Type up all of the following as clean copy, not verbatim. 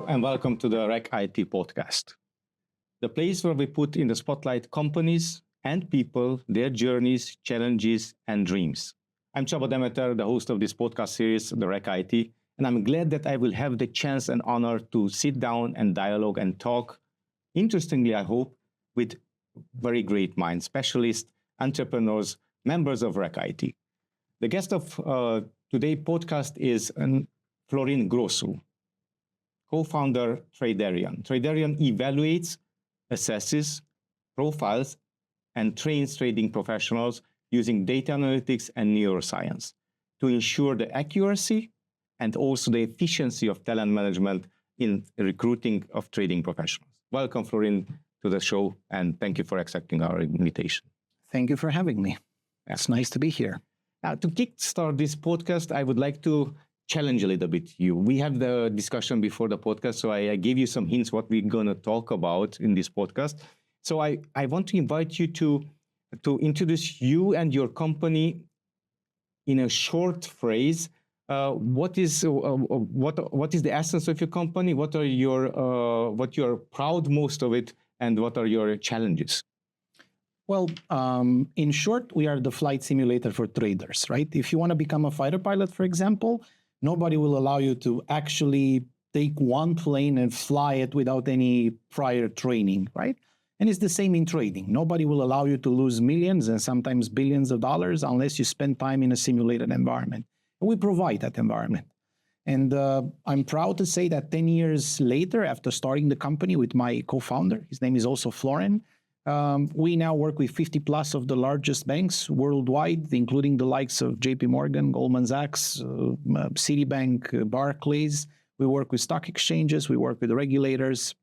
and welcome to the RACC IT podcast, the place where we put in the spotlight companies and people, their journeys, challenges, and dreams. I'm Csaba Demeter, the host of this podcast series, the RACC IT, and I'm glad that I will have the chance and honor to sit down and dialogue and talk, interestingly, I hope, with very great minds, specialists, entrepreneurs, members of RACC IT. The guest of today's podcast is Florin Grosu, co-founder Traderion. Traderion evaluates, assesses, profiles, and trains trading professionals using data analytics and neuroscience to ensure the accuracy and also the efficiency of talent management in recruiting of trading professionals. Welcome, Florin, to the show, and thank you for accepting our invitation. Thank you for having me. It's nice to be here. Now, to kickstart this podcast, I would like to challenge a little bit you. We had the discussion before the podcast, so I gave you some hints what we're going to talk about in this podcast. So I want to invite you to introduce you and your company in a short phrase. What is the essence of your company? What you're proud most of it, and what are your challenges? Well, in short, we are the flight simulator for traders, right? If you want to become a fighter pilot, for example, nobody will allow you to actually take one plane and fly it without any prior training, right? And it's the same in trading. Nobody will allow you to lose millions and sometimes billions of dollars unless you spend time in a simulated environment. And we provide that environment. And I'm proud to say that 10 years later, after starting the company with my co-founder, his name is also Florin, we now work with 50 plus of the largest banks worldwide, including the likes of JP Morgan, Goldman Sachs, Citibank, Barclays. We work with stock exchanges, we work with regulators,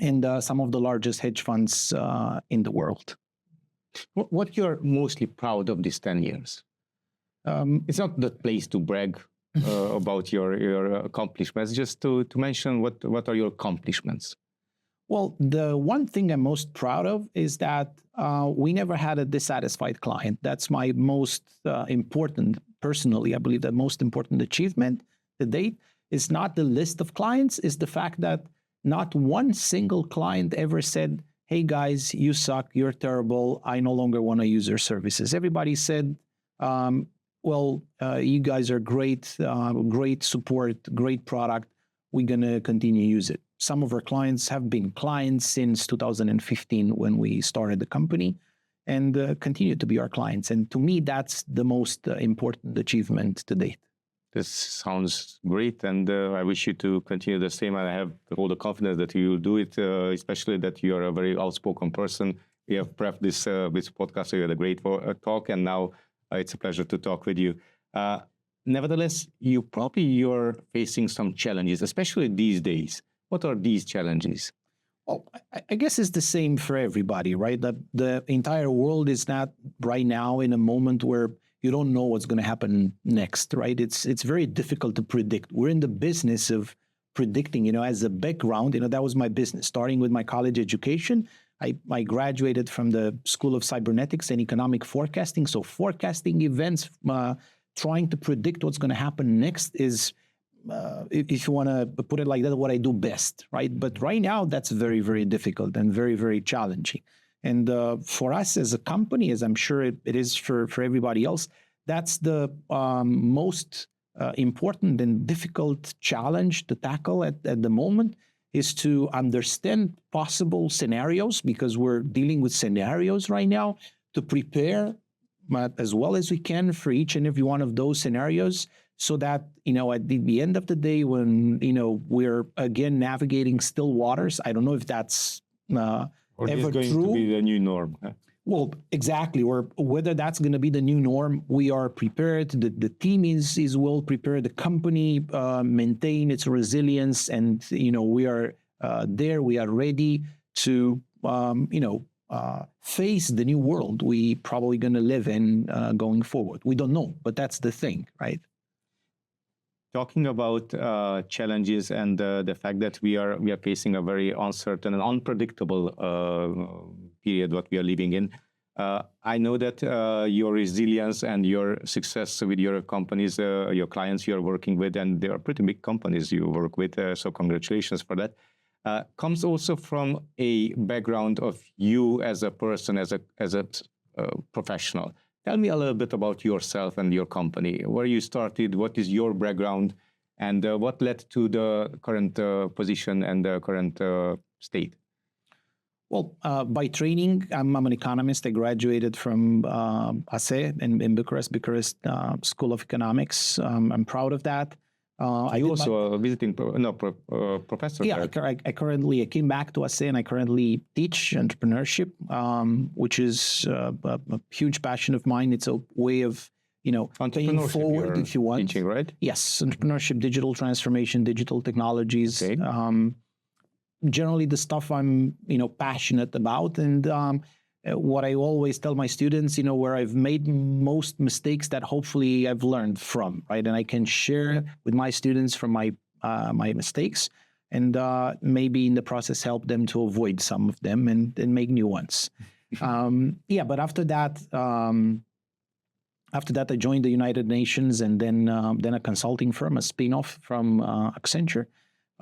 and some of the largest hedge funds in the world. What you're mostly proud of these 10 years? It's not the place to brag about your accomplishments, just to mention what are your accomplishments. Well, the one thing I'm most proud of is that we never had a dissatisfied client. That's my most important, personally, I believe the most important achievement to date is not the list of clients, is the fact that not one single client ever said, hey guys, you suck, you're terrible, I no longer want to use your services. Everybody said, you guys are great, great support, great product, we're going to continue to use it. Some of our clients have been clients since 2015 when we started the company and continue to be our clients. And to me, that's the most important achievement to date. This sounds great, and I wish you to continue the same. And I have all the confidence that you will do it, especially that you are a very outspoken person. We have prepped this podcast, so you had a great talk, and now it's a pleasure to talk with you. Nevertheless, you're facing some challenges, especially these days. What are these challenges? Well, I guess it's the same for everybody, right? The entire world is not right now in a moment where you don't know what's going to happen next, right? It's very difficult to predict. We're in the business of predicting, as a background, that was my business. Starting with my college education, I graduated from the School of Cybernetics and Economic Forecasting. So forecasting events, trying to predict what's going to happen next is, if you want to put it like that, what I do best, right? But right now, that's very, very difficult and very, very challenging. And for us as a company, as I'm sure it is for everybody else, that's the most important and difficult challenge to tackle at the moment, is to understand possible scenarios, because we're dealing with scenarios right now, to prepare as well as we can for each and every one of those scenarios, so that, at the end of the day, when, we're again navigating still waters, I don't know if that's or ever going true. To be the new norm. Well, exactly. Or whether that's going to be the new norm, we are prepared. The team is well prepared. The company maintain its resilience, and we are there. We are ready to face the new world we probably going to live in going forward. We don't know, but that's the thing, right? Talking about challenges and the fact that we are facing a very uncertain and unpredictable period what we are living in, I know that your resilience and your success with your companies, your clients you're working with, and they are pretty big companies you work with, so congratulations for that, comes also from a background of you as a person, as a professional. Tell me a little bit about yourself and your company, where you started, what is your background, and what led to the current position and the current state. Well, by training, I'm an economist. I graduated from ACE in Bucharest School of Economics. I'm proud of that. You also a visiting professor. Yeah, I currently came back to ACE and I currently teach entrepreneurship, which is a huge passion of mine. It's a way of paying forward, if you want. Teaching, right? Yes, entrepreneurship, digital transformation, digital technologies. Okay. Generally the stuff I'm passionate about, and what I always tell my students, where I've made most mistakes that hopefully I've learned from, right? And I can share with my students from my mistakes, and maybe in the process help them to avoid some of them and make new ones. But after that I joined the United Nations, and then a consulting firm, a spin-off from Accenture.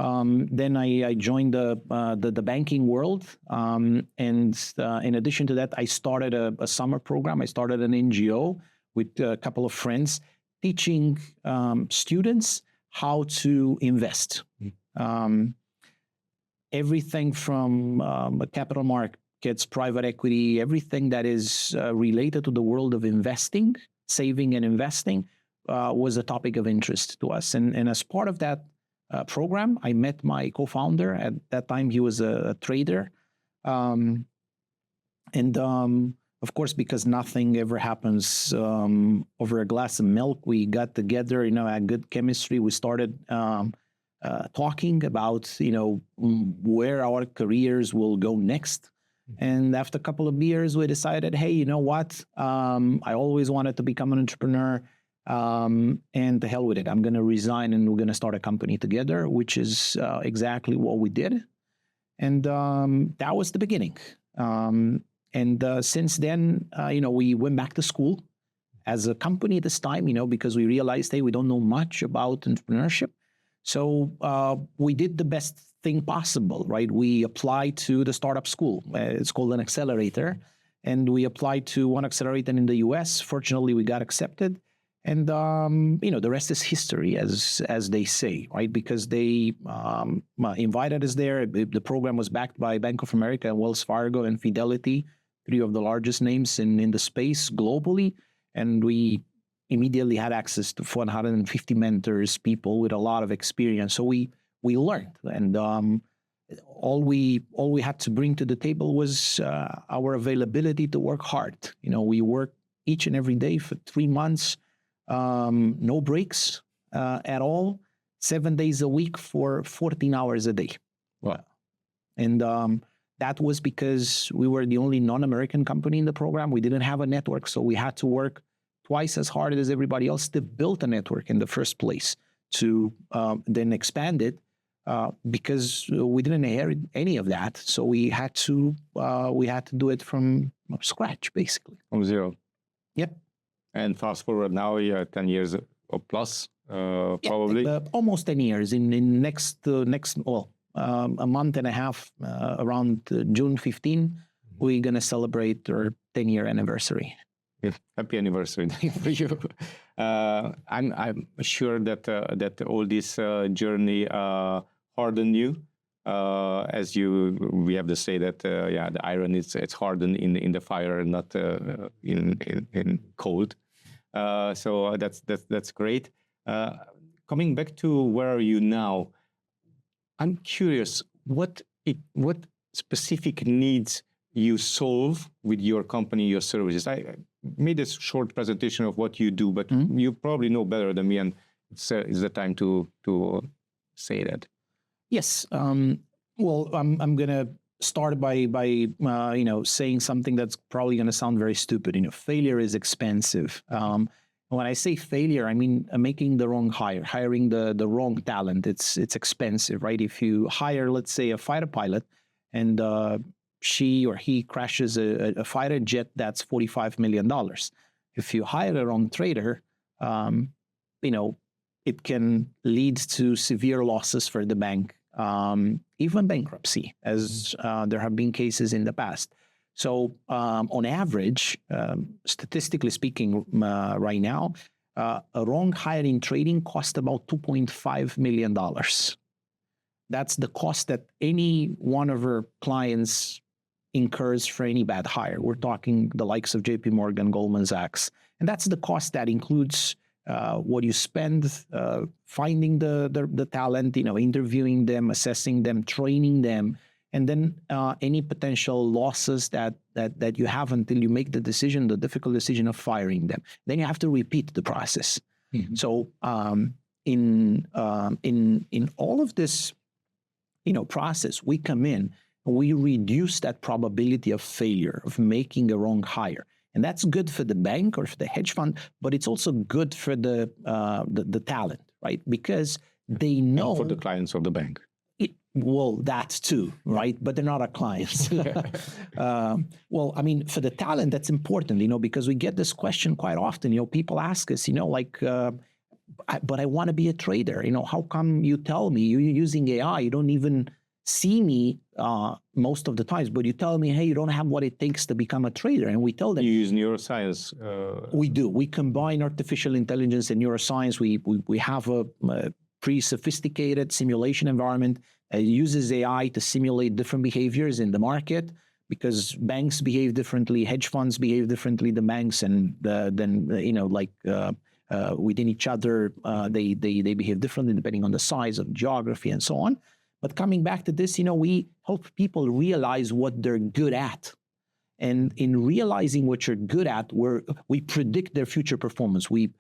Then I joined the banking world, and in addition to that, I started a summer program. I started an NGO with a couple of friends, teaching students how to invest. Everything from capital markets, private equity, everything that is related to the world of investing, saving and investing, was a topic of interest to us. And as part of that program, I met my co-founder. At that time, he was a trader. Of course, because nothing ever happens over a glass of milk, we got together, had good chemistry. We started talking about, where our careers will go next. And after a couple of years, we decided, hey, you know what? I always wanted to become an entrepreneur. And to hell with it, I'm going to resign and we're going to start a company together, which is exactly what we did. And that was the beginning. Since then, we went back to school as a company this time, because we realized, hey, we don't know much about entrepreneurship. So we did the best thing possible, right? We applied to the startup school. It's called an accelerator. And we applied to one accelerator in the US. Fortunately, we got accepted. And, the rest is history, as they say, right? Because they invited us there. The program was backed by Bank of America, Wells Fargo, and Fidelity, three of the largest names in the space globally. And we immediately had access to 450 mentors, people with a lot of experience. So we learned. And all we had to bring to the table was our availability to work hard. We worked each and every day for 3 months. No breaks at all, 7 days a week for 14 hours a day. Wow. And that was because we were the only non-American company in the program. We didn't have a network, so we had to work twice as hard as everybody else to build a network in the first place, to then expand it, because we didn't inherit any of that. So we had to do it from scratch, basically. From zero. Yep. And fast forward now, 10 years or plus, probably. Almost 10 years. In next, a month and a half, around June 15, we're going to celebrate our 10-year anniversary. Yes. Happy anniversary for you. I'm sure that all this journey hardened you. As we have to say that, the iron it's hardened in the fire, not in cold. So that's great. Coming back to where are you now? I'm curious what specific needs you solve with your company, your services. I made a short presentation of what you do, but you probably know better than me, and it's the time to say that. Yes. Well, I'm gonna start by saying something that's probably gonna sound very stupid. Failure is expensive. When I say failure, I mean making the wrong hire, hiring the wrong talent. It's expensive, right? If you hire, let's say, a fighter pilot, and she or he crashes a fighter jet, that's $45 million. If you hire a wrong trader, it can lead to severe losses for the bank, even bankruptcy, as there have been cases in the past. So on average, statistically speaking, right now, a wrong hire in trading costs about $2.5 million. That's the cost that any one of our clients incurs for any bad hire. We're talking the likes of JP Morgan, Goldman Sachs. And that's the cost that includes what you spend finding the talent, interviewing them, assessing them, training them, and then any potential losses that you have until you make the difficult decision of firing them. Then you have to repeat the process. Mm-hmm. So in all of this, process, we come in and we reduce that probability of failure, of making a wrong hire. And that's good for the bank or for the hedge fund, but it's also good for the talent, right? Because they know... And for the clients of the bank. Well, that too, right? But they're not our clients. Well, I mean, for the talent, that's important, because we get this question quite often. People ask us, but I want to be a trader. How come you tell me you're using AI? You don't even see me most of the times, but you tell me, hey, you don't have what it takes to become a trader. And we tell them... You use neuroscience. We do. We combine artificial intelligence and neuroscience. We have a pretty sophisticated simulation environment. It uses AI to simulate different behaviors in the market, because banks behave differently, hedge funds behave differently than banks, and within each other, they behave differently depending on the size of geography and so on. But coming back to this, we help people realize what they're good at. And in realizing what you're good at, we predict their future performance. We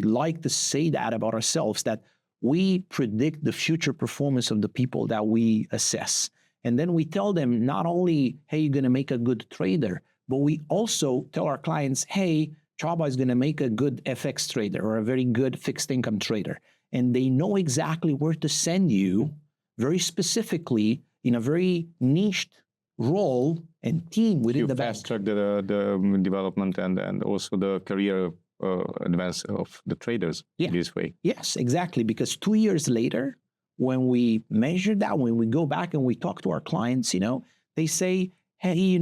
like to say that about ourselves, that we predict the future performance of the people that we assess. And then we tell them not only, hey, you're going to make a good trader, but we also tell our clients, hey, Csaba is going to make a good FX trader or a very good fixed income trader. And they know exactly where to send you very specifically in a very niched role and team within the bank. You fast-track the development and also the career advance of the traders in this way. Yes, exactly. Because 2 years later, when we measure that, when we go back and we talk to our clients, they say, hey,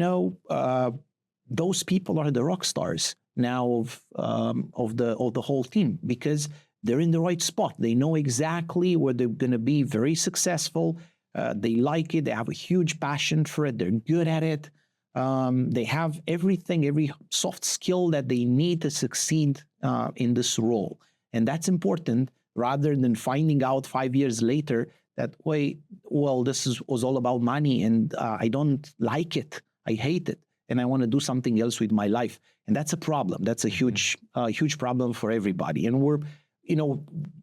those people are the rock stars now of the whole team, because they're in the right spot. They know exactly where they're going to be very successful. They like it. They have a huge passion for it. They're good at it. They have everything, every soft skill that they need to succeed in this role. And that's important, rather than finding out 5 years later that, this was all about money and I don't like it. I hate it. And I want to do something else with my life. And that's a problem. That's a huge problem for everybody. And we're,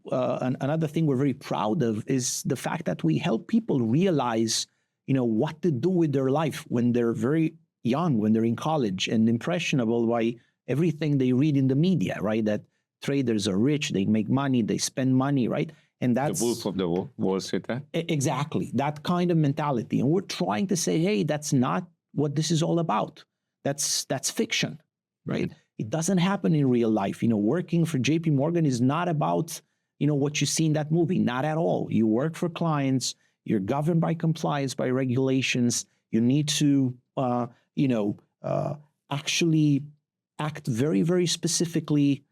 another thing we're very proud of is the fact that we help people realize, what to do with their life when they're very young, when they're in college and impressionable by everything they read in the media, right? That traders are rich, they make money, they spend money, right? And that's... The wolf of the Wall Street, eh? Exactly, that kind of mentality. And we're trying to say, hey, that's not what this is all about. That's fiction, right? Mm-hmm. It doesn't happen in real life. Working for JP Morgan is not about, what you see in that movie, not at all. You work for clients, you're governed by compliance, by regulations. You need to, actually act very, very specifically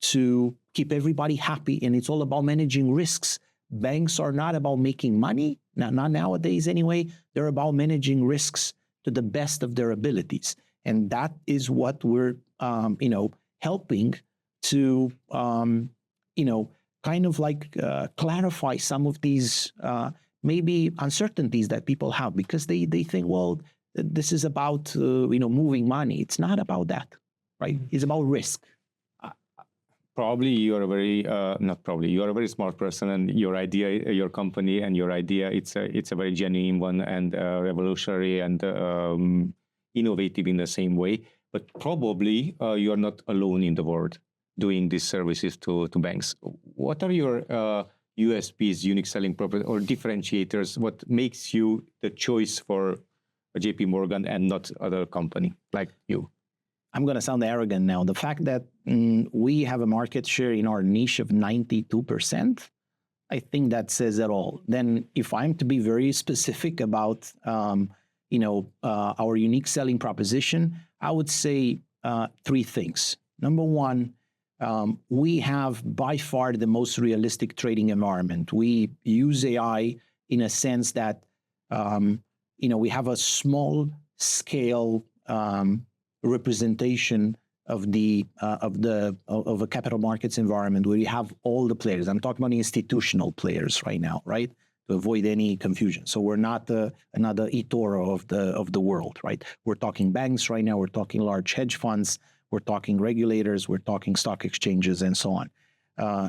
to keep everybody happy. And it's all about managing risks. Banks are not about making money, not nowadays anyway. They're about managing risks to the best of their abilities. And that is what we're, helping to, kind of like clarify some of these maybe uncertainties that people have, because they think, this is about, moving money. It's not about that, right? It's about risk. Probably you're a very, not probably, you're a very smart person, and your idea, your company and your idea, it's a very genuine one and revolutionary and innovative in the same way. But probably you're not alone in the world doing these services to banks. What are your USPs, unique selling properties, or differentiators? What makes you the choice for JP Morgan and not other company like you? I'm going to sound arrogant now. The fact that we have a market share in our niche of 92%, I think that says it all. Then if I'm to be very specific about, our unique selling proposition, I would say three things. Number one, we have by far the most realistic trading environment. We use AI in a sense that, we have a small scale representation of a capital markets environment where you have all the players. I'm talking about institutional players right now, right? To avoid any confusion. So we're not another eToro of the world, right? We're talking banks right now. We're talking large hedge funds. We're talking regulators. We're talking stock exchanges and so on.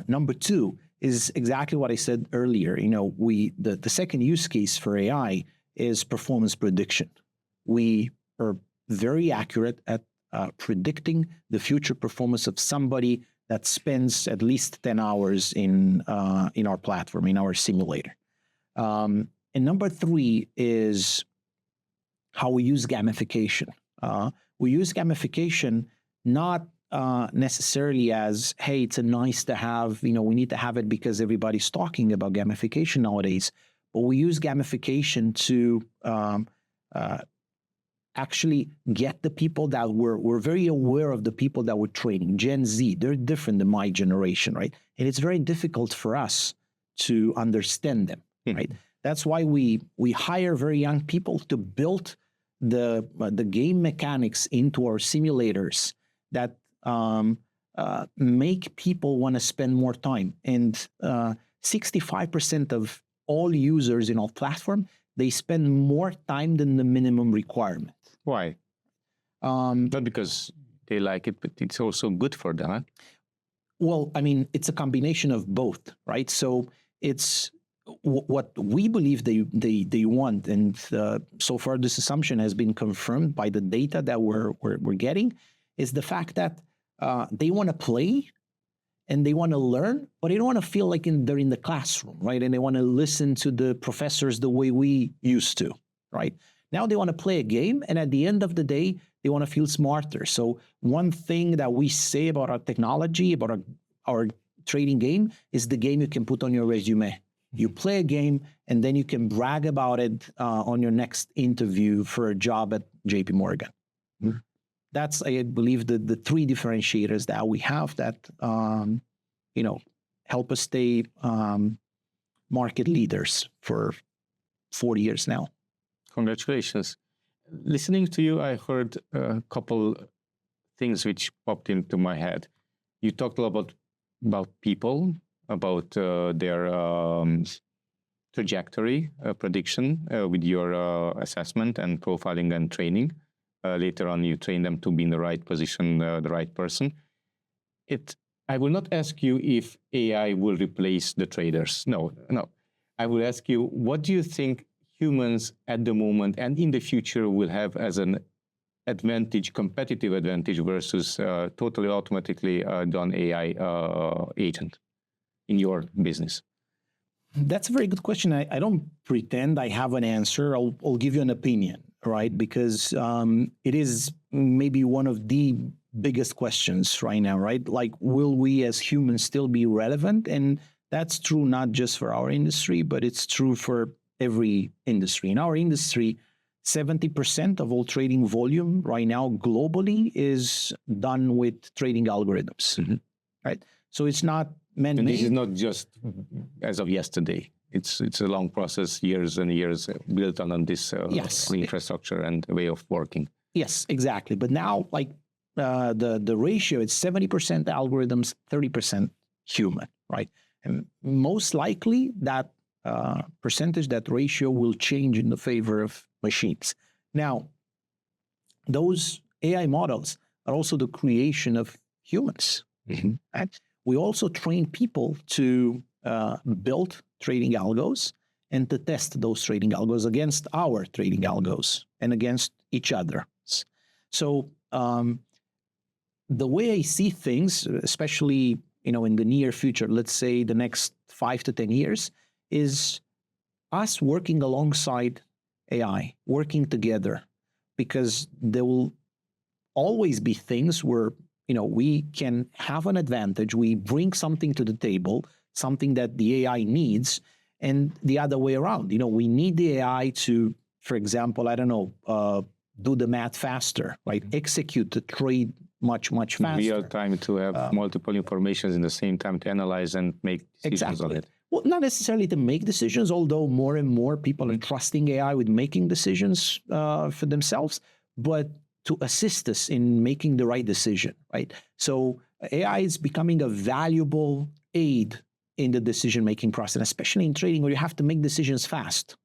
Number two is exactly what I said earlier. The second use case for AI is performance prediction. We are very accurate at predicting the future performance of somebody that spends at least 10 hours in our platform, in our simulator. And number three is how we use gamification. We use gamification not necessarily as, hey, it's a nice to have, we need to have it because everybody's talking about gamification nowadays, but we use gamification to actually get the people that we're very aware of the people that we're training. Gen Z, they're different than my generation, right? And it's very difficult for us to understand them, right? That's why we hire very young people to build the game mechanics into our simulators that make people want to spend more time. And 65% of all users in our platform, they spend more time than the minimum requirement. Why? Not because they like it, but it's also good for them. Huh? Well, I mean, it's a combination of both, right? So it's what we believe they want, and so far this assumption has been confirmed by the data that we're getting, is the fact that they want to play and they want to learn, but they don't want to feel like they're in the classroom, right? And they want to listen to the professors the way we used to, right? Now they want to play a game, and at the end of the day, they want to feel smarter. So one thing that we say about our technology, about our trading game, is the game you can put on your resume. You play a game, and then you can brag about it on your next interview for a job at JP Morgan. Mm-hmm. That's, I believe, the three differentiators that we have that, help us stay market leaders for 40 years now. Congratulations. Listening to you, I heard a couple things which popped into my head. You talked a lot about people, about their trajectory prediction with your assessment and profiling and training. Later on, you train them to be in the right position, the right person. I will not ask you if AI will replace the traders. No. I will ask you, what do you think humans at the moment and in the future will have as an advantage, competitive advantage versus totally automatically done AI agent in your business? That's a very good question. I don't pretend I have an answer. I'll give you an opinion, right? Because it is maybe one of the biggest questions right now, right? Like, will we as humans still be relevant? And that's true not just for our industry, but it's true for every industry. In our industry, 70% of all trading volume right now globally is done with trading algorithms, right? So it's not man-made. And this is not just as of yesterday. It's a long process, years and years built on this infrastructure and way of working. Yes, exactly. But now, like the ratio, it's 70% algorithms, 30% human, right? And most likely that percentage, that ratio will change in the favor of machines. Now, those AI models are also the creation of humans. Right? We also train people to build trading algos and to test those trading algos against our trading algos and against each other. So the way I see things, especially in the near future, let's say the next 5 to 10 years, is us working alongside AI working together, because there will always be things where we can have an advantage. We bring something to the table, something that the AI needs, and the other way around. We need the AI to, for example, I don't know, do the math faster, right? Execute the trade much faster. Real time, to have multiple informations in the same time to analyze and make decisions on it. Well, not necessarily to make decisions, although more and more people are trusting AI with making decisions for themselves, but to assist us in making the right decision, right? So AI is becoming a valuable aid in the decision-making process, especially in trading where you have to make decisions fast,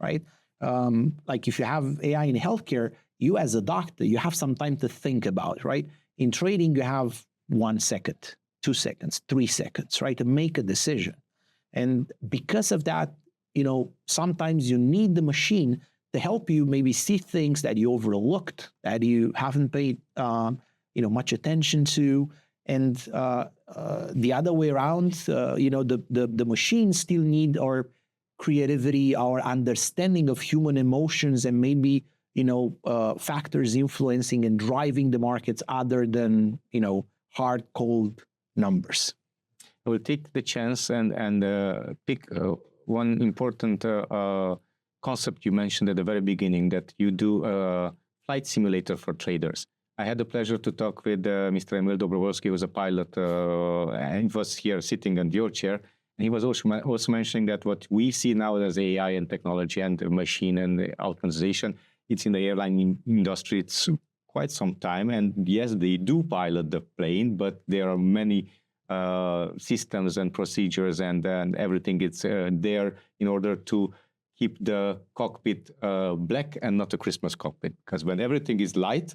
right? Like if you have AI in healthcare, you as a doctor, you have some time to think about, right? In trading, you have 1 second, 2 seconds, 3 seconds, right, to make a decision. And because of that, sometimes you need the machine to help you maybe see things that you overlooked, that you haven't paid, much attention to. And the other way around, the machines still need our creativity, our understanding of human emotions, and maybe factors influencing and driving the markets other than hard, cold numbers. I will take the chance and pick one important concept you mentioned at the very beginning, that you do a flight simulator for traders. I had the pleasure to talk with Mr. Emil Dobrovolsky, who was a pilot, and he was here sitting on your chair. And he was also mentioning that what we see now as AI and technology and machine and automatization, it's in the airline industry. It's quite some time. And yes, they do pilot the plane, but there are many systems and procedures and everything. It's there in order to keep the cockpit black and not a Christmas cockpit. Because when everything is light,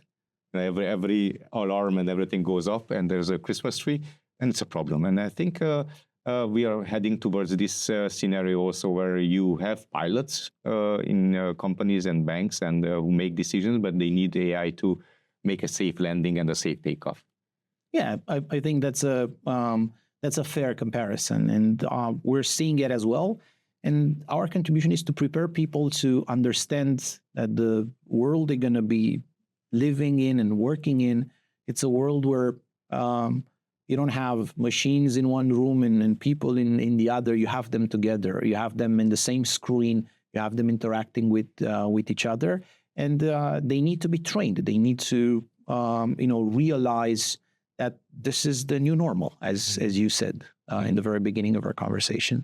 every alarm and everything goes off and there's a Christmas tree, and it's a problem. And I think we are heading towards this scenario also, where you have pilots in companies and banks and who make decisions, but they need AI to make a safe landing and a safe takeoff. Yeah, I think that's a fair comparison, and we're seeing it as well. And our contribution is to prepare people to understand that the world they're going to be living in and working in, it's a world where you don't have machines in one room and people in the other. You have them together. You have them in the same screen. You have them interacting with each other, and they need to be trained. They need to realize that this is the new normal, as you said in the very beginning of our conversation.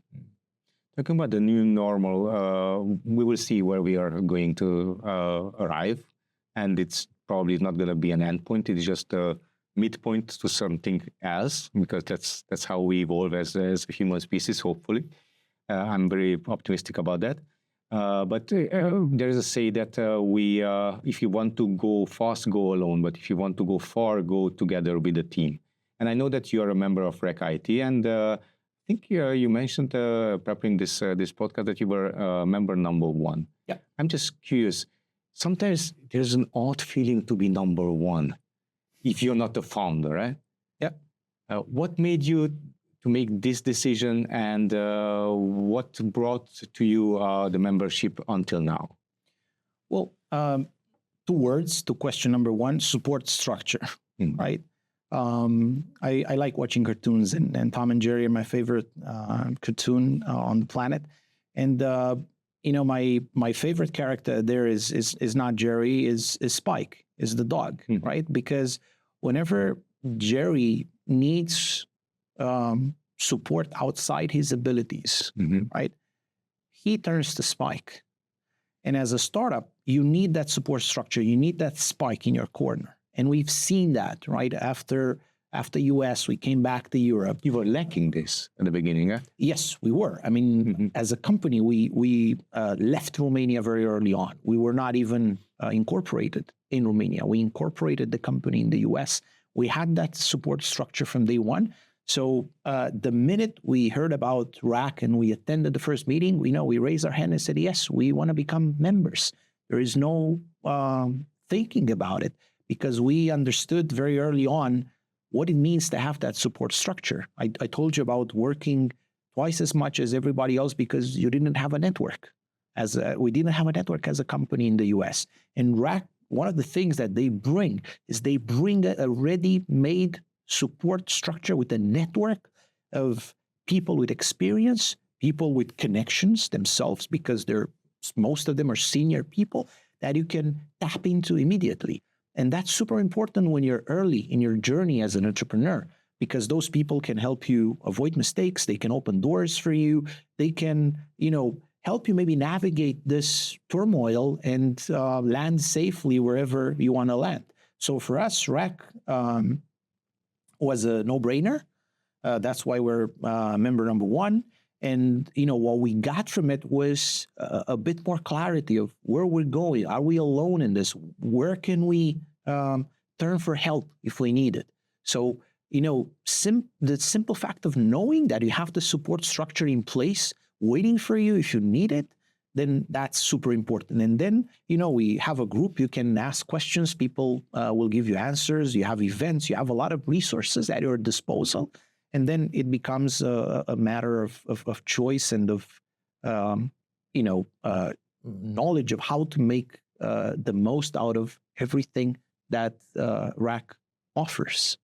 Talking about the new normal, we will see where we are going to arrive, and it's probably not going to be an endpoint. It's just a midpoint to something else, because that's how we evolve as a human species, hopefully. I'm very optimistic about that. But there is a say that if you want to go fast, go alone. But if you want to go far, go together with a team. And I know that you are a member of RACC IT, and I think you mentioned preparing this podcast that you were member number 1. Yeah. I'm just curious. Sometimes there's an odd feeling to be number 1 if you're not the founder, right? Yeah. What made you to make this decision, and what brought to you the membership until now? Well, 2 words to question number 1: support structure, right? I like watching cartoons, and Tom and Jerry are my favorite cartoon on the planet. And my favorite character there is not Jerry, is Spike, is the dog, right? Because whenever Jerry needs support outside his abilities, right, he turns to Spike. And as a startup, you need that support structure. You need that Spike in your corner. And we've seen that, right? After US, we came back to Europe. You were lacking this at the beginning, huh? Yes, we were. I mean, as a company, we left Romania very early on. We were not even incorporated in Romania. We incorporated the company in the US. We had that support structure from day one. So the minute we heard about RACC and we attended the first meeting, we raised our hand and said, yes, we want to become members. There is no thinking about it, because we understood very early on what it means to have that support structure. I told you about working twice as much as everybody else because you didn't have a network. we didn't have a network as a company in the US. And RACC, one of the things that they bring is they bring a ready-made support structure with a network of people with experience, people with connections themselves, because most of them are senior people that you can tap into immediately. And that's super important when you're early in your journey as an entrepreneur, because those people can help you avoid mistakes. They can open doors for you. They can, help you maybe navigate this turmoil and land safely wherever you want to land. So for us, RACC was a no-brainer. That's why we're member number one. And, what we got from it was a bit more clarity of where we're going. Are we alone in this? Where can we turn for help if we need it? So, the simple fact of knowing that you have the support structure in place waiting for you if you need it, then that's super important. And then, we have a group. You can ask questions. People will give you answers. You have events. You have a lot of resources at your disposal. And then it becomes a matter of choice and of, knowledge of how to make the most out of everything that RACC offers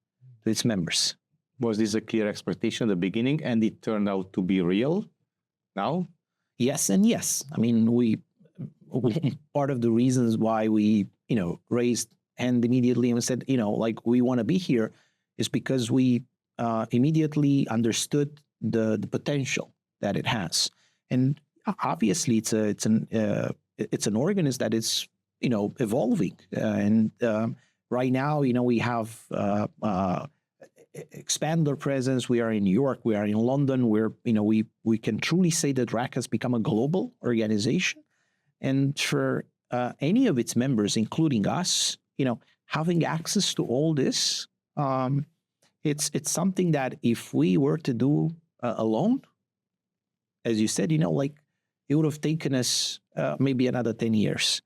to its members. Was this a clear expectation at the beginning and it turned out to be real now? Yes and yes. I mean, we part of the reasons why we, raised hand immediately and said, we want to be here is because we immediately understood the potential that it has. And obviously it's an organism that is, evolving. And right now, we have expand our presence. We are in New York. We are in London. We can truly say that RACC has become a global organization. And for any of its members, including us, having access to all this, it's something that if we were to do alone, as you said, it would have taken us maybe another 10 years,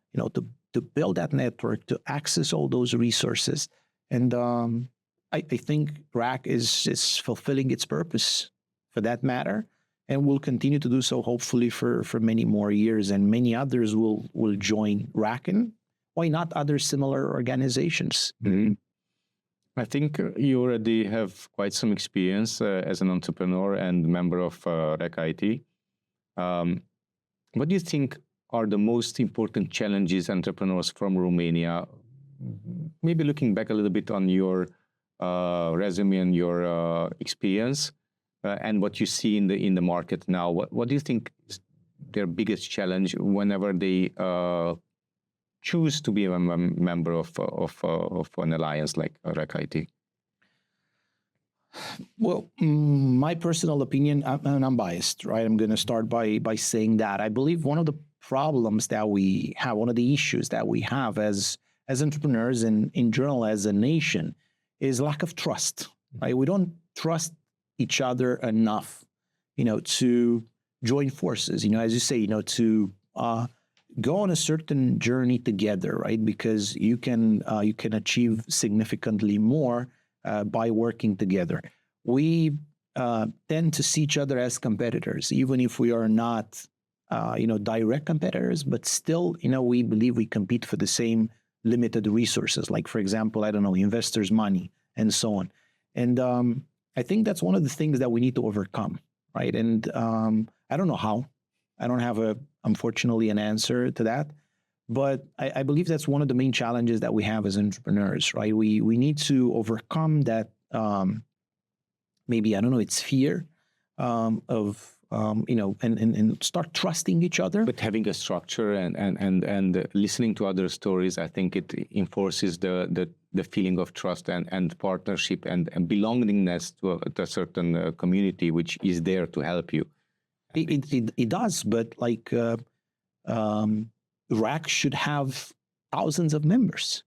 to build that network, to access all those resources. And I think RACC is fulfilling its purpose for that matter, and will continue to do so, hopefully, for many more years. And many others will join RACC, and why not other similar organizations? Mm-hmm. I think you already have quite some experience as an entrepreneur and member of RACC IT. What do you think are the most important challenges entrepreneurs from Romania, maybe looking back a little bit on your resume and your experience and what you see in the market now? What do you think is their biggest challenge whenever they choose to be a member of an alliance like RACC IT? Well, my personal opinion, and I'm biased, right? I'm going to start by saying that I believe one of the problems that we have, one of the issues that we have as entrepreneurs and in general as a nation, is lack of trust, right? We don't trust each other enough, to join forces, as you say, to go on a certain journey together, right? Because you can achieve significantly more by working together. We tend to see each other as competitors, even if we are not, direct competitors, but still, we believe we compete for the same limited resources, like, for example, I don't know, investors' money and so on. And I think that's one of the things that we need to overcome, right? And I don't know how. I don't have unfortunately, an answer to that. But I believe that's one of the main challenges that we have as entrepreneurs, right? We need to overcome that, maybe, I don't know, it's fear of, and start trusting each other. But having a structure and listening to other stories, I think it enforces the feeling of trust and partnership and belongingness to a certain community, which is there to help you. It does, but RACC should have thousands of members,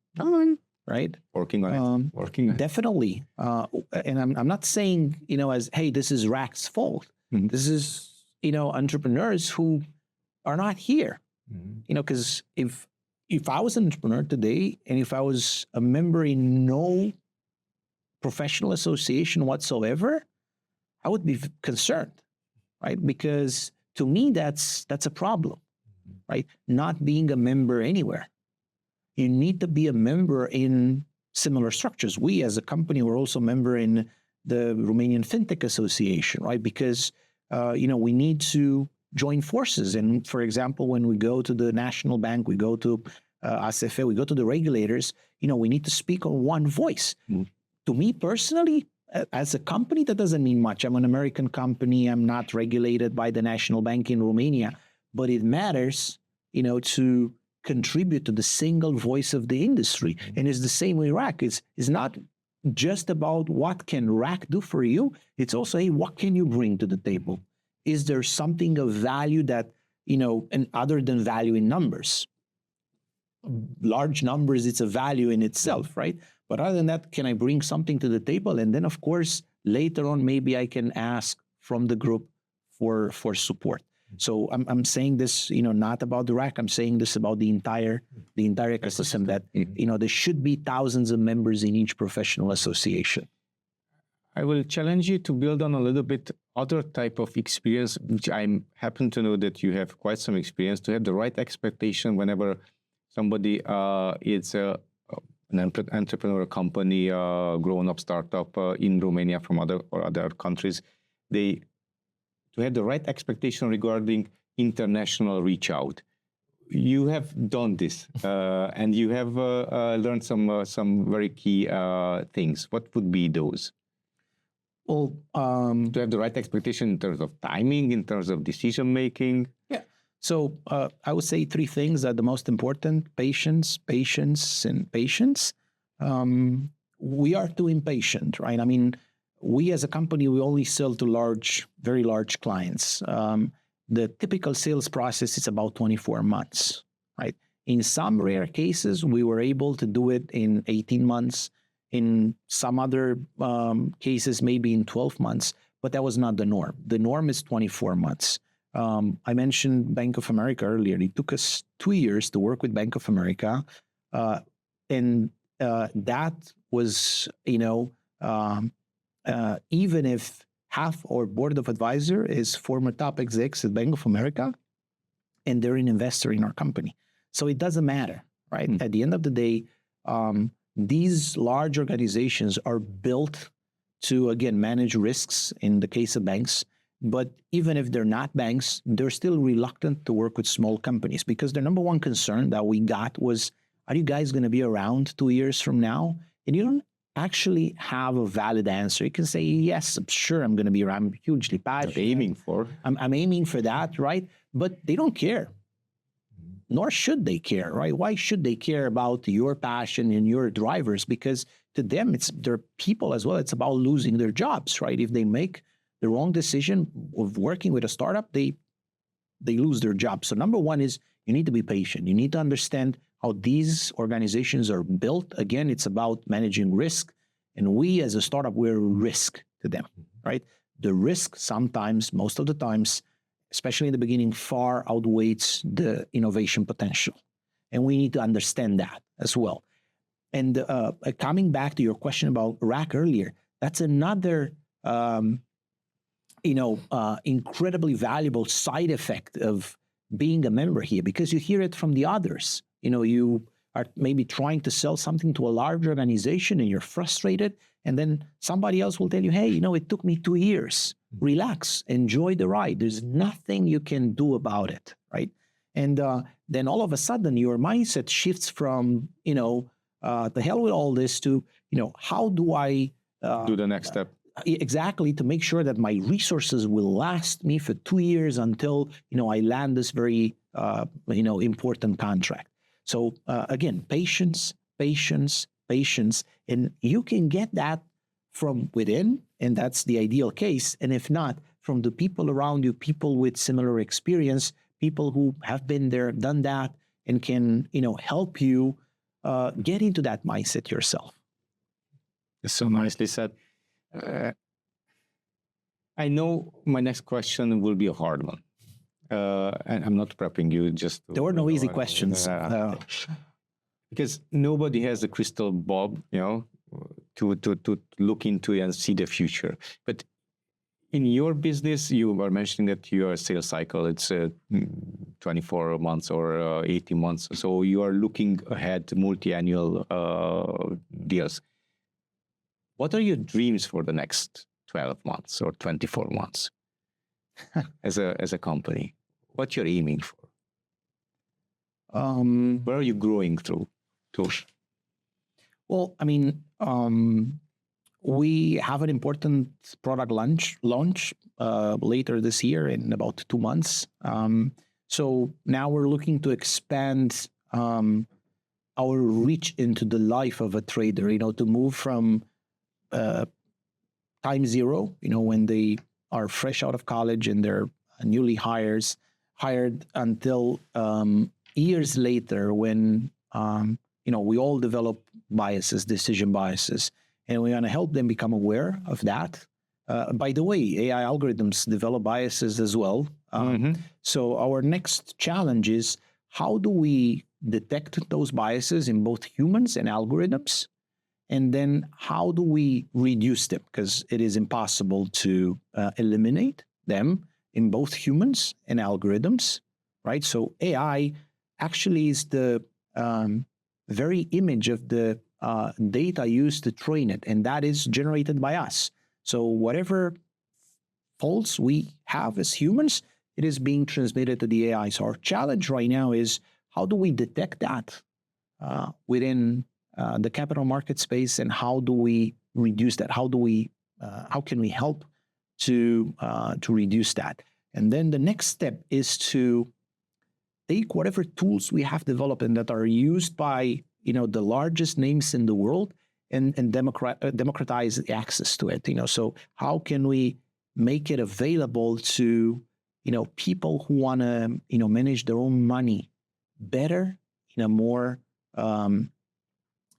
right? Working on it. Definitely. And I'm not saying, as, hey, this is RACC's fault. Mm-hmm. This is, entrepreneurs who are not here. Mm-hmm. Because if I was an entrepreneur today and if I was a member in no professional association whatsoever, I would be concerned, right? Because to me, that's a problem. right? Not being a member anywhere. You need to be a member in similar structures. We as a company were also a member in the Romanian Fintech Association, right? Because we need to join forces. And for example, when we go to the national bank, we go to ASF, we go to the regulators, we need to speak on one voice. To me personally, as a company, that doesn't mean much. I'm an American company. I'm not regulated by the national bank in Romania, but it matters, to contribute to the single voice of the industry. And it's the same with RACC. It's not just about what can RACC do for you. It's also, hey, what can you bring to the table? Is there something of value that, and other than value in numbers? Large numbers, it's a value in itself, right? But other than that, can I bring something to the table? And then, of course, later on, maybe I can ask from the group for support. So I'm saying this, not about the RACC. I'm saying this about the entire ecosystem. That there should be thousands of members in each professional association. I will challenge you to build on a little bit other type of experience, which I happen to know that you have quite some experience, to have the right expectation whenever somebody is an entrepreneur company, grown-up startup in Romania from other countries, to have the right expectation regarding international reach out. You have done this, and you have learned some very key things. What would be those? Well, to have the right expectation in terms of timing, in terms of decision making. Yeah. So I would say three things are the most important: patience, patience, and patience. We are too impatient, right? I mean, we as a company, we only sell to very large clients. The typical sales process is about 24 months, right? In some rare cases, we were able to do it in 18 months. In some other cases, maybe in 12 months, but that was not the norm. The norm is 24 months. I mentioned Bank of America earlier. It took us 2 years to work with Bank of America. And that was, even if half our board of advisor is former top execs at Bank of America, and they're an investor in our company. So it doesn't matter, right? At the end of the day, these large organizations are built to, again, manage risks in the case of banks. But even if they're not banks, they're still reluctant to work with small companies because their number one concern that we got was, are you guys going to be around 2 years from now? And you don't actually have a valid answer. You can say, yes, I'm sure I'm going to be around. I'm hugely passionate. You're aiming for. I'm aiming for that, right? But they don't care. Nor should they care, right? Why should they care about your passion and your drivers? Because to them, they're people as well. It's about losing their jobs, right? If they make the wrong decision of working with a startup, they lose their job. So number one is you need to be patient. You need to understand how these organizations are built. Again, it's about managing risk. And we as a startup, we're risk to them, right? The risk sometimes, most of the times, especially in the beginning, far outweighs the innovation potential. And we need to understand that as well. And coming back to your question about RACC earlier, that's another incredibly valuable side effect of being a member here, because you hear it from the others. You are maybe trying to sell something to a large organization and you're frustrated, and then somebody else will tell you, hey, it took me 2 years. Relax, enjoy the ride. There's nothing you can do about it, right? And then all of a sudden your mindset shifts from, the hell with all this to, how do I do the next step? Exactly, to make sure that my resources will last me for 2 years until, I land this very, important contract. So again, patience, patience, patience. And you can get that from within, and that's the ideal case. And if not, from the people around you, people with similar experience, people who have been there, done that, and can, help you get into that mindset yourself. It's so nicely said. I know my next question will be a hard one. And I'm not prepping you, just... There were no easy questions. Because nobody has a crystal ball, to look into and see the future. But in your business, you were mentioning that your sales cycle, it's 24 months or 18 months. So you are looking ahead to multi-annual deals. What are your dreams for the next 12 months or 24 months as a company? What you're aiming for? Where are you growing through? Well, I mean, we have an important product launch later this year in about 2 months. So now we're looking to expand our reach into the life of a trader, to move from time zero, when they are fresh out of college and they're newly hired until years later when, we all develop biases, decision biases, and we want to help them become aware of that. By the way, AI algorithms develop biases as well. So our next challenge is, how do we detect those biases in both humans and algorithms? And then how do we reduce them? Because it is impossible to eliminate them in both humans and algorithms, right? So AI actually is the very image of the data used to train it, and that is generated by us. So whatever faults we have as humans, it is being transmitted to the AI. So our challenge right now is, how do we detect that within the capital market space, and how do we reduce that? How can we help to reduce that? And then the next step is to take whatever tools we have developed and that are used by the largest names in the world and democratize the access to it. So how can we make it available to people who want to manage their own money better in a more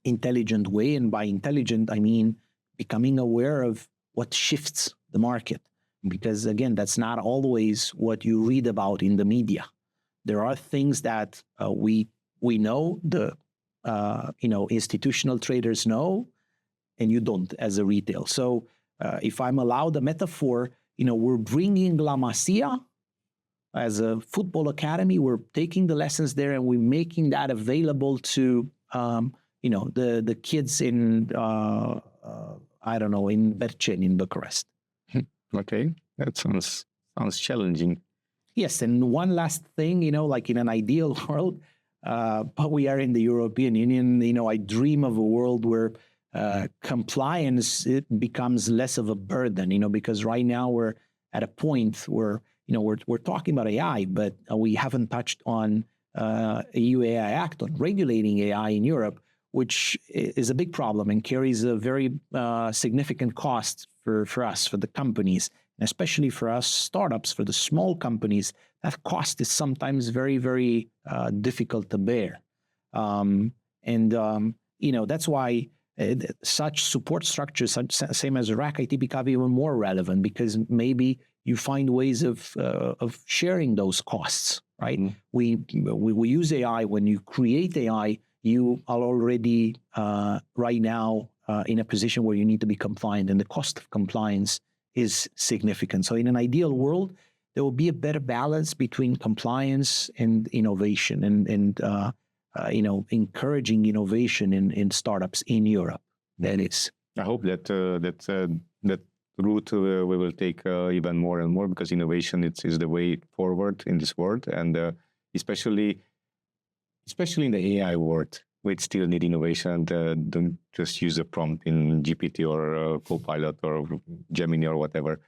intelligent way? And by intelligent, I mean becoming aware of what shifts the market, because again, that's not always what you read about in the media. There are things that we know, the institutional traders know, and you don't as a retail. So if I'm allowed a metaphor, we're bringing La Masia as a football academy. We're taking the lessons there and we're making that available to the kids in I don't know, in Berceni, in Bucharest. Okay, that sounds challenging. Yes, and one last thing, like in an ideal world, but we are in the European Union. I dream of a world where compliance, it becomes less of a burden. Because right now we're at a point where we're talking about AI, but we haven't touched on EU AI Act on regulating AI in Europe, which is a big problem and carries a very significant cost for us, for the companies, and especially for us startups, for the small companies. That cost is sometimes very, very difficult to bear. That's why such support structures, same as RACC IT, become even more relevant, because maybe you find ways of sharing those costs, right? We use AI. When you create AI, you are already right now in a position where you need to be compliant, and the cost of compliance is significant. So in an ideal world, there will be a better balance between compliance and innovation, and encouraging innovation in startups in Europe. That is. I hope that that route we will take even more and more, because innovation is the way forward in this world, and especially in the AI world, we still need innovation. And don't just use a prompt in GPT or Copilot or Gemini or whatever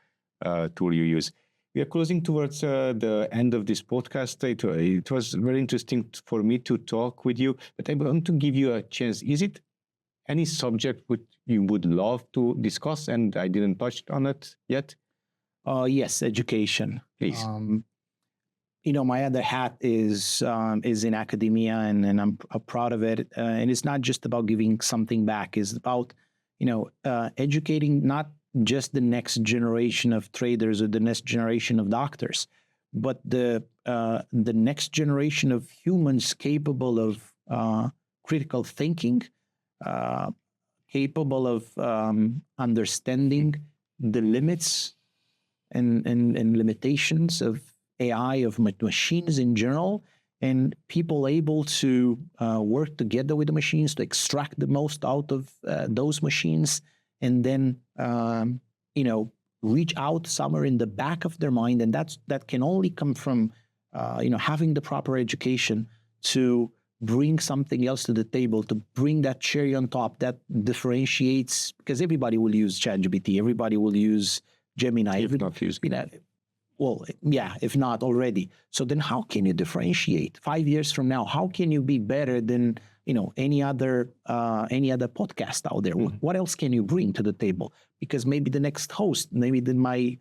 tool you use. We are closing towards the end of this podcast. It was very interesting for me to talk with you, but I want to give you a chance. Is it any subject which you would love to discuss and I didn't touch on it yet? Yes, education. Please. My other hat is in academia, and I'm proud of it. And it's not just about giving something back. It's about, educating not just the next generation of traders or the next generation of doctors, but the next generation of humans capable of critical thinking, capable of understanding the limits and limitations of AI, of machines in general, and people able to work together with the machines to extract the most out of those machines, and then reach out somewhere in the back of their mind, and that can only come from having the proper education to bring something else to the table, to bring that cherry on top that differentiates, because everybody will use ChatGPT, everybody will use Gemini, If not used. Well, yeah, if not already. So then how can you differentiate 5 years from now? How can you be better than any other podcast out there? Mhm. What else can you bring to the table? Because maybe the next host, maybe my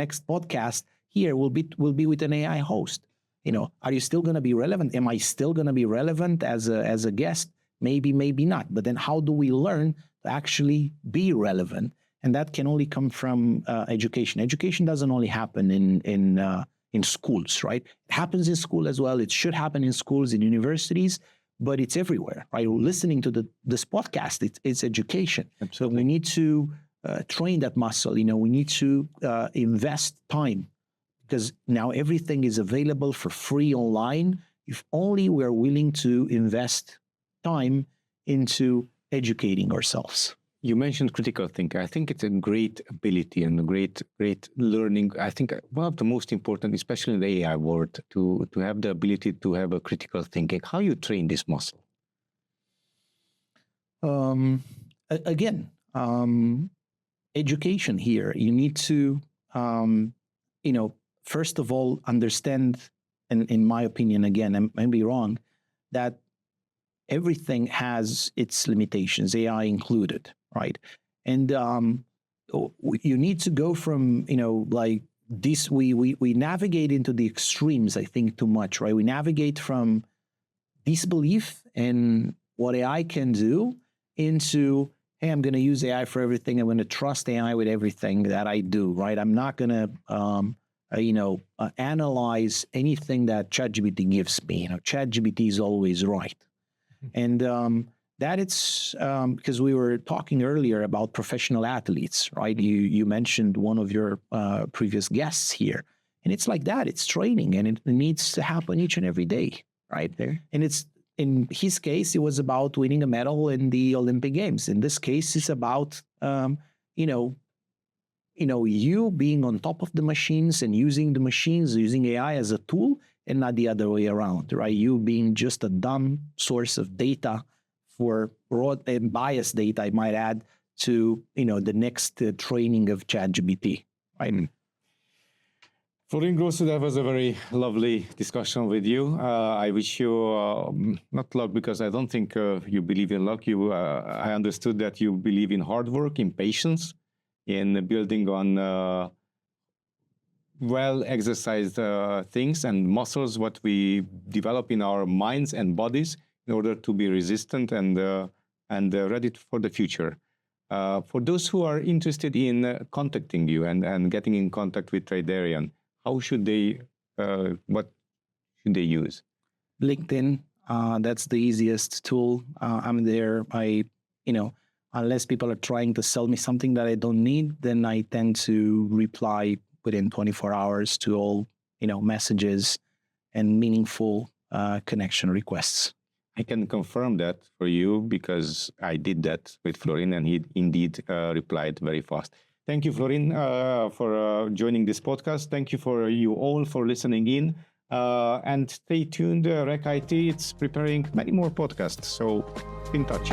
next podcast here will be with an AI host. Are you still going to be relevant? Am I still going to be relevant as a guest? Maybe, maybe not. But then how do we learn to actually be relevant? And that can only come from education. Education doesn't only happen in schools, right? It happens in school as well. It should happen in schools, in universities, but it's everywhere, right? Listening to this podcast, it's education. Absolutely. So we need to train that muscle. We need to invest time, because now everything is available for free online. If only we're willing to invest time into educating ourselves. You mentioned critical thinking. I think it's a great ability and a great learning. I think one of the most important, especially in the AI world, to have the ability to have a critical thinking. How you train this muscle? Again, education here. You need to, first of all, understand, and in my opinion, again, I may be wrong, that everything has its limitations, AI included, right? And you need to go from, like this, we navigate into the extremes, I think, too much, right? We navigate from disbelief in what AI can do into, hey, I'm going to use AI for everything. I'm going to trust AI with everything that I do, right? I'm not going to, analyze anything that ChatGPT gives me. ChatGPT is always right. And that it's because we were talking earlier about professional athletes, right? You mentioned one of your previous guests here, and it's like that. It's training, and it needs to happen each and every day, right? Okay. And it's, in his case, it was about winning a medal in the Olympic Games. In this case, it's about you being on top of the machines and using the machines, using AI as a tool, and not the other way around, right? You being just a dumb source of data for raw and biased data, I might add, to the next training of ChatGPT, right? Florin Grosu, that was a very lovely discussion with you. I wish you not luck, because I don't think you believe in luck. I understood that you believe in hard work, in patience, in building on well-exercised things and muscles, what we develop in our minds and bodies in order to be resistant and ready for the future. For those who are interested in contacting you and getting in contact with Traderion, how should they, what should they use? LinkedIn, that's the easiest tool. I'm there. Unless people are trying to sell me something that I don't need, then I tend to reply within 24 hours to all, messages and meaningful connection requests. I can confirm that for you, because I did that with Florin, and he indeed replied very fast. Thank you, Florin, for joining this podcast. Thank you for you all for listening in. And stay tuned. RACC IT, it's preparing many more podcasts. So, in touch.